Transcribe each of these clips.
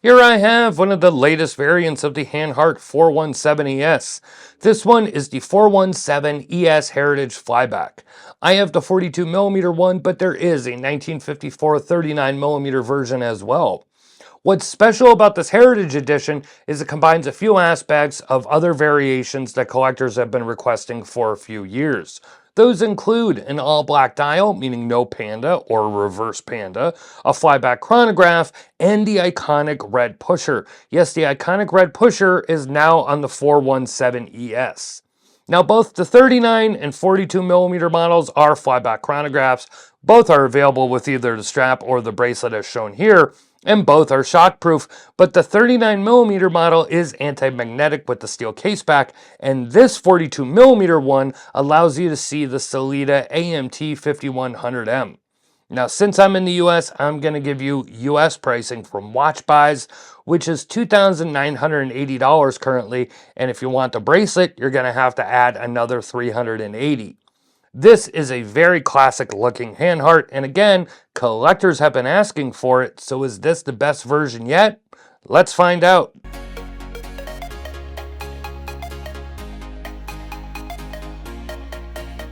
Here I have one of the latest variants of the Hanhart 417ES. This one is the 417 ES Heritage Flyback. I have the 42mm one, but there is a 1954 39mm version as well. What's special about this Heritage Edition is it combines a few aspects of other variations that collectors have been requesting for a few years. Those include an all-black dial, meaning no panda or reverse panda, a flyback chronograph, and the iconic red pusher. Yes, the iconic red pusher is now on the 417ES. Now, both the 39 and 42mm models are flyback chronographs. Both are available with either the strap or the bracelet as shown here, and both are shockproof, but the 39mm model is anti-magnetic with the steel caseback, and this 42mm one allows you to see the Sellita AMT 5100M. Now, since I'm in the US, I'm going to give you US pricing from Watch Buys, which is $2,980 currently, and if you want the bracelet, you're going to have to add another $380. This is a very classic looking Hanhart, and again, collectors have been asking for it, so is this the best version yet? Let's find out.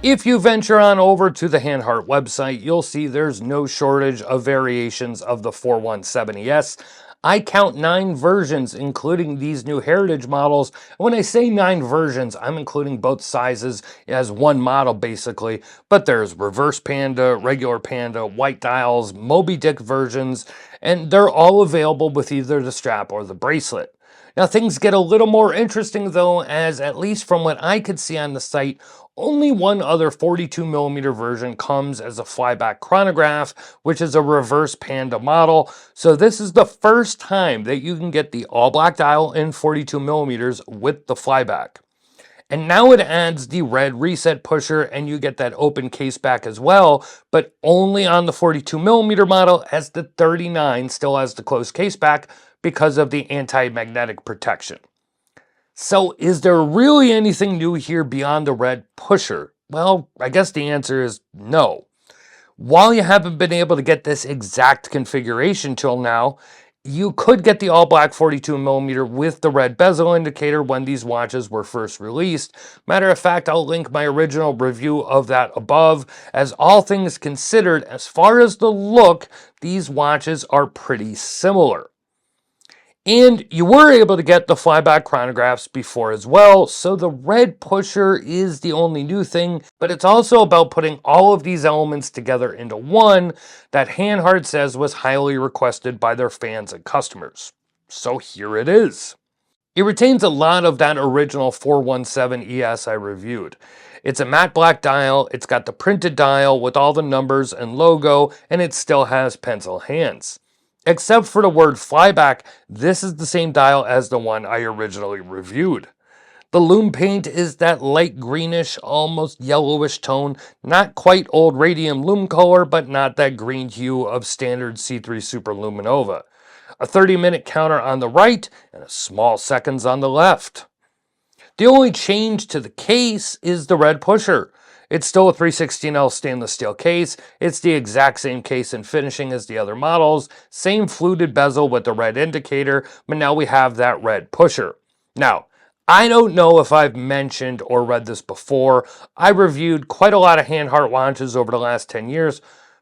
If you venture on over to the Hanhart website, you'll see there's no shortage of variations of the 417ES. I count 9 versions, including these new Heritage models. When I say 9 versions, I'm including both sizes as one model, basically. But there's reverse panda, regular panda, white dials, Moby Dick versions, and they're all available with either the strap or the bracelet. Now, things get a little more interesting, though, as at least from what I could see on the site, only one other 42mm version comes as a flyback chronograph, which is a reverse panda model. So this is the first time that you can get the all-black dial in 42mm with the flyback. And now it adds the red reset pusher, and you get that open case back as well, but only on the 42mm model, as the 39 still has the closed case back because of the anti-magnetic protection. So is there really anything new here beyond the red pusher? Well, I guess the answer is no. While you haven't been able to get this exact configuration till now, you could get the all-black 42mm with the red bezel indicator when these watches were first released. Matter of fact, I'll link my original review of that above. As all things considered, as far as the look, these watches are pretty similar. And you were able to get the flyback chronographs before as well, so the red pusher is the only new thing, but it's also about putting all of these elements together into one that Hanhart says was highly requested by their fans and customers. So here it is. It retains a lot of that original 417ES I reviewed. It's a matte black dial, it's got the printed dial with all the numbers and logo, and it still has pencil hands. Except for the word flyback, this is the same dial as the one I originally reviewed. The lume paint is that light greenish, almost yellowish tone, not quite old radium lume color, but not that green hue of standard C3 Superluminova. A 30-minute counter on the right, and a small seconds on the left. The only change to the case is the red pusher. It's still a 316L stainless steel case. It's the exact same case and finishing as the other models. Same fluted bezel with the red indicator, but now we have that red pusher. Now, I don't know if I've mentioned or read this before. I reviewed quite a lot of Hanhart watches over the last 10 years,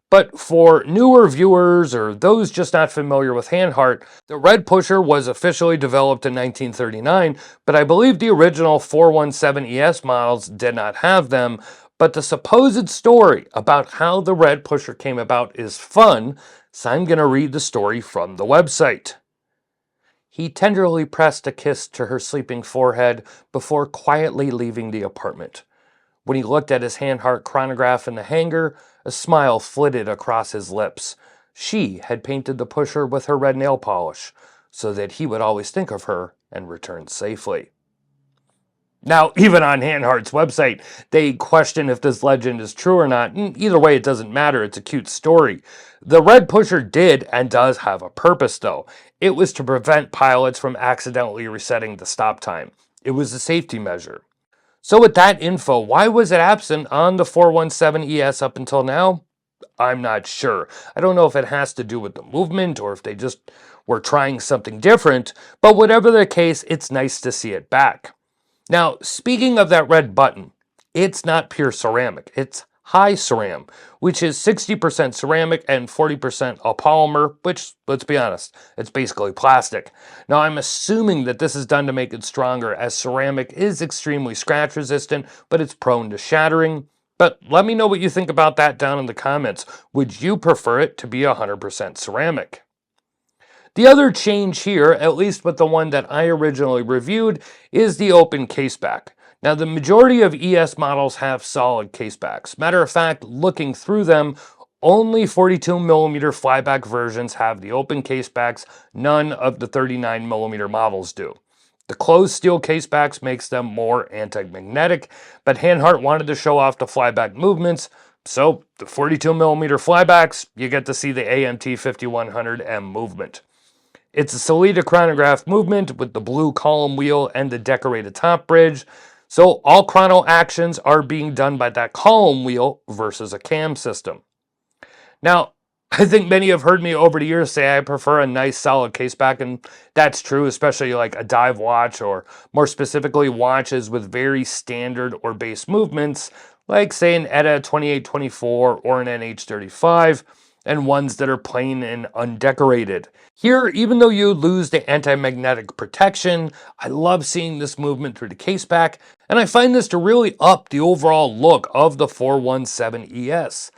but for newer viewers or those just not familiar with Hanhart, the red pusher was officially developed in 1939, but I believe the original 417ES models did not have them. But the supposed story about how the red pusher came about is fun, so I'm going to read the story from the website. He tenderly pressed a kiss to her sleeping forehead before quietly leaving the apartment. When he looked at his Hanhart chronograph in the hanger, a smile flitted across his lips. She had painted the pusher with her red nail polish, so that he would always think of her and return safely. Now, even on Hanhart's website, they question if this legend is true or not. Either way, it doesn't matter. It's a cute story. The red pusher did and does have a purpose, though. It was to prevent pilots from accidentally resetting the stop time. It was a safety measure. So with that info, why was it absent on the 417ES up until now? I'm not sure. I don't know if it has to do with the movement or if they just we're trying something different, but whatever the case, it's nice to see it back. Now, speaking of that red button, it's not pure ceramic, it's high ceram, which is 60% ceramic and 40% a polymer, which, let's be honest, it's basically plastic. Now, I'm assuming that this is done to make it stronger, as ceramic is extremely scratch resistant, but it's prone to shattering. But let me know what you think about that down in the comments. Would you prefer it to be 100% ceramic? The other change here, at least with the one that I originally reviewed, is the open caseback. Now, the majority of ES models have solid casebacks. Matter of fact, looking through them, only 42mm flyback versions have the open casebacks. None of the 39mm models do. The closed steel casebacks makes them more anti-magnetic, but Hanhart wanted to show off the flyback movements, so the 42mm flybacks, you get to see the AMT 5100M movement. It's a Sellita chronograph movement with the blue column wheel and the decorated top bridge. So all chrono actions are being done by that column wheel versus a cam system. Now, I think many have heard me over the years say I prefer a nice solid caseback, and that's true, especially like a dive watch, or more specifically watches with very standard or base movements, like say an ETA 2824 or an NH35, and ones that are plain and undecorated. Here, even though you lose the anti-magnetic protection, I love seeing this movement through the caseback, and I find this to really up the overall look of the 417 ES.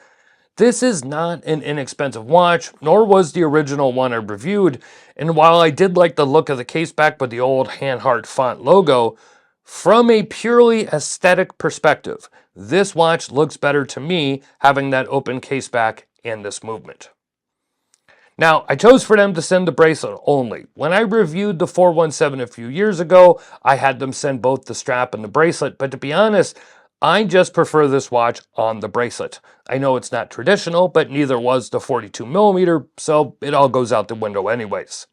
This is not an inexpensive watch, nor was the original one I reviewed, and while I did like the look of the caseback with the old Hanhart font logo, from a purely aesthetic perspective, this watch looks better to me having that open caseback and this movement. Now, I chose for them to send the bracelet only. When I reviewed the 417 a few years ago, I had them send both the strap and the bracelet, but to be honest, I just prefer this watch on the bracelet. I know it's not traditional, but neither was the 42mm, so it all goes out the window anyways.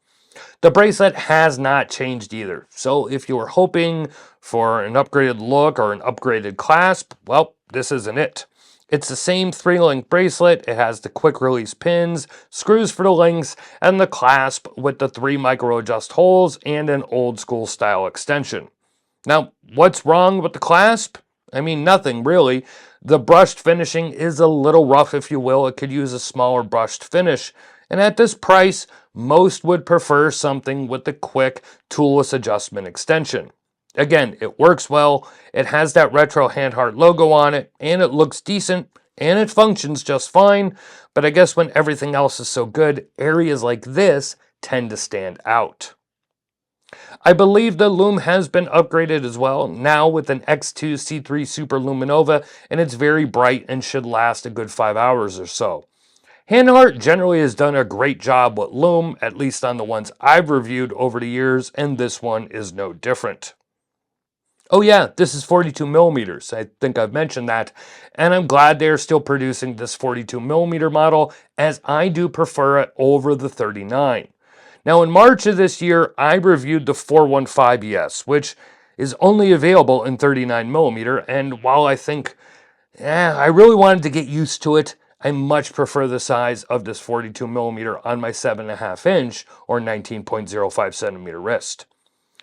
The bracelet has not changed either, so if you were hoping for an upgraded look or an upgraded clasp, well, this isn't it. It's the same 3-link bracelet. It has the quick release pins, screws for the links, and the clasp with the 3 micro adjust holes and an old school style extension. Now, what's wrong with the clasp? I mean, nothing really. The brushed finishing is a little rough, if you will. It could use a smaller brushed finish. And at this price, most would prefer something with the quick toolless adjustment extension. Again, it works well, it has that retro Hanhart logo on it, and it looks decent, and it functions just fine, but I guess when everything else is so good, areas like this tend to stand out. I believe the lume has been upgraded as well, now with an X2 C3 Super Luminova, and it's very bright and should last a good 5 hours or so. Hanhart generally has done a great job with lume, at least on the ones I've reviewed over the years, and this one is no different. Oh yeah, this is 42mm. I think I've mentioned that, and I'm glad they're still producing this 42mm model, as I do prefer it over the 39. Now, in March of this year, I reviewed the 415 ES, which is only available in 39mm, and while I think, I really wanted to get used to it, I much prefer the size of this 42mm on my 7.5 inch or 19.05 centimeter wrist.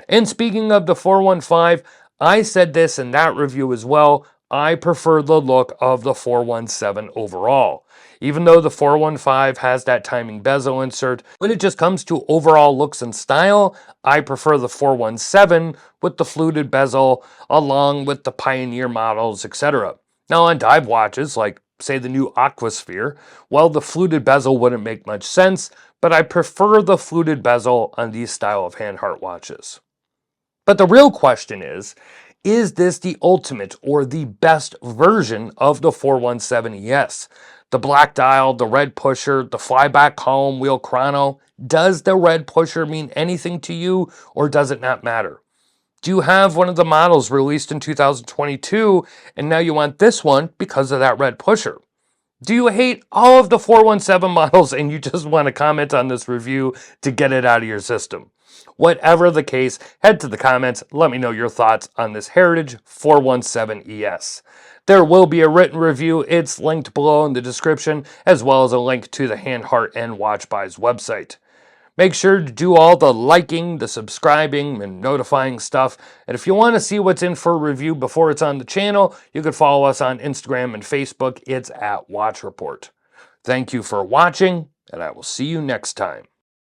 And speaking of the 415, I said this in that review as well, I prefer the look of the 417 overall. Even though the 415 has that timing bezel insert, when it just comes to overall looks and style, I prefer the 417 with the fluted bezel along with the Pioneer models, etc. Now on dive watches, like say the new Aquasphere, well, the fluted bezel wouldn't make much sense, but I prefer the fluted bezel on these style of Hanhart watches. But the real question is this the ultimate or the best version of the 417 ES? The black dial, the red pusher, the flyback column wheel chrono, does the red pusher mean anything to you, or does it not matter? Do you have one of the models released in 2022 and now you want this one because of that red pusher? Do you hate all of the 417 models and you just want to comment on this review to get it out of your system? Whatever the case, head to the comments, let me know your thoughts on this Heritage 417 ES. There will be a written review, it's linked below in the description, as well as a link to the Hanhart and WatchBuy's website. Make sure to do all the liking, the subscribing, and notifying stuff. And if you want to see what's in for review before it's on the channel, you can follow us on Instagram and Facebook. It's at Watch Report. Thank you for watching, and I will see you next time.